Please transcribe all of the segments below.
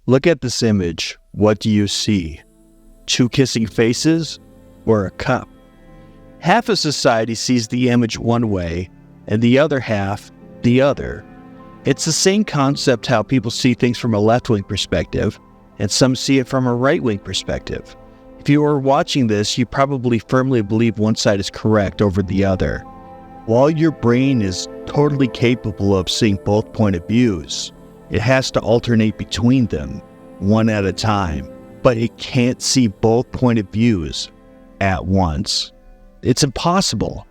Look at this image. What do you see? Two kissing faces or a cup? Half of society sees the image one way and the other half the other. It's the same concept how people see things from a left-wing perspective and some see it from a right-wing perspective. If you are watching this, you probably firmly believe one side is correct over the other. While your brain is totally capable of seeing both point of views, it has to alternate between them, one at a time. But it can't see both point of views at once. It's impossible,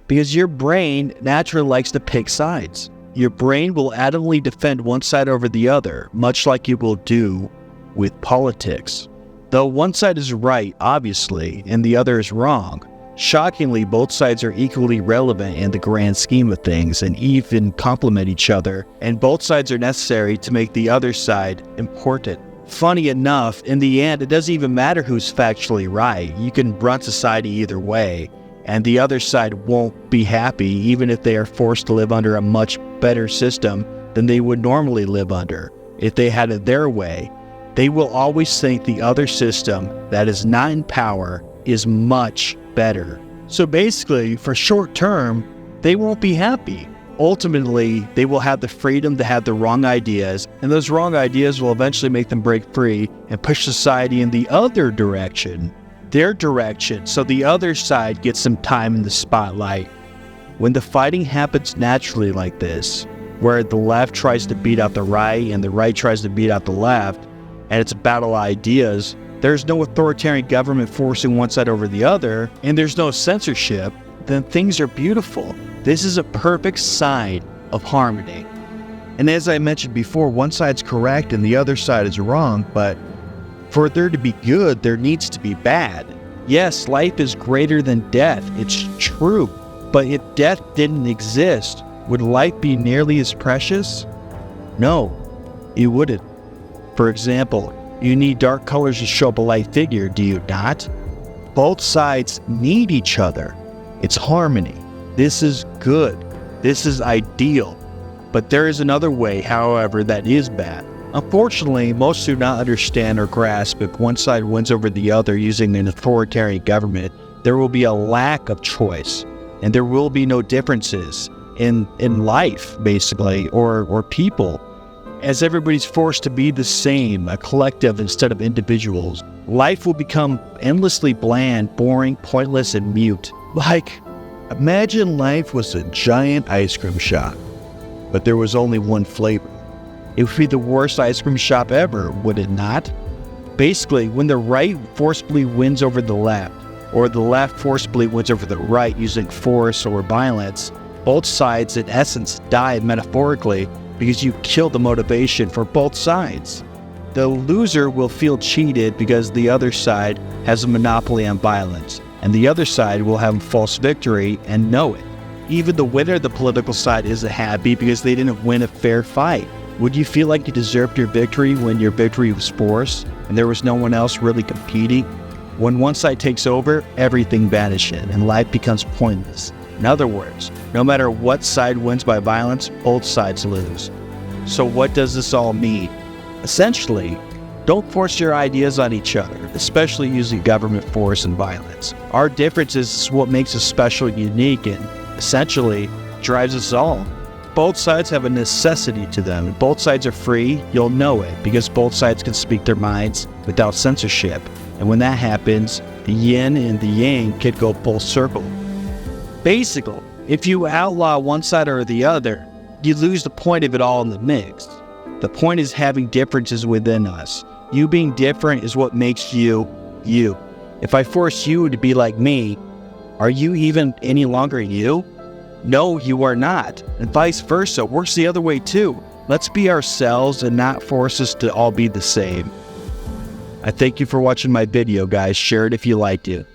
because your brain naturally likes to pick sides. Your brain will adamantly defend one side over the other, much like it will do with politics. Though one side is right, obviously, and the other is wrong, shockingly, both sides are equally relevant in the grand scheme of things and even complement each other, and both sides are necessary to make the other side important. Funny enough, in the end, it doesn't even matter who's factually right. You can run society either way, and the other side won't be happy even if they are forced to live under a much better system than they would normally live under. If they had it their way, they will always think the other system that is not in power is much better. So basically, for short term, they won't be happy. Ultimately, they will have the freedom to have the wrong ideas, and those wrong ideas will eventually make them break free and push society in the other direction, their direction, so the other side gets some time in the spotlight. When the fighting happens naturally like this, where the left tries to beat out the right and the right tries to beat out the left, and it's a battle of ideas, there's no authoritarian government forcing one side over the other, and there's no censorship, then things are beautiful. This is a perfect sign of harmony. And as I mentioned before, one side's correct and the other side is wrong, but for there to be good, there needs to be bad. Yes, life is greater than death. It's true. But if death didn't exist, would life be nearly as precious? No, it wouldn't. For example, you need dark colors to show up a light figure, do you not? Both sides need each other. It's harmony. This is good. This is ideal. But there is another way, however, that is bad. Unfortunately, most do not understand or grasp if one side wins over the other using an authoritarian government, there will be a lack of choice, and there will be no differences in life, basically, or people. As everybody's forced to be the same, a collective instead of individuals, life will become endlessly bland, boring, pointless, and mute. Like, imagine life was a giant ice cream shop, but there was only one flavor. It would be the worst ice cream shop ever, would it not? Basically, when the right forcibly wins over the left, or the left forcibly wins over the right using force or violence, both sides in essence die metaphorically because you kill the motivation for both sides. The loser will feel cheated because the other side has a monopoly on violence, and the other side will have a false victory and know it. Even the winner of the political side isn't happy because they didn't win a fair fight. Would you feel like you deserved your victory when your victory was forced and there was no one else really competing? When one side takes over, everything vanishes and life becomes pointless. In other words, no matter what side wins by violence, both sides lose. So what does this all mean? Essentially, don't force your ideas on each other, especially using government force and violence. Our differences is what makes us special and unique and essentially drives us all. Both sides have a necessity to them. If both sides are free, you'll know it because both sides can speak their minds without censorship. And when that happens, the yin and the yang can go full circle. Basically, if you outlaw one side or the other, you lose the point of it all in the mix. The point is having differences within us. You being different is what makes you, you. If I force you to be like me, are you even any longer you? No, you are not. And vice versa, works the other way too. Let's be ourselves and not force us to all be the same. I thank you for watching my video, guys. Share it if you liked it.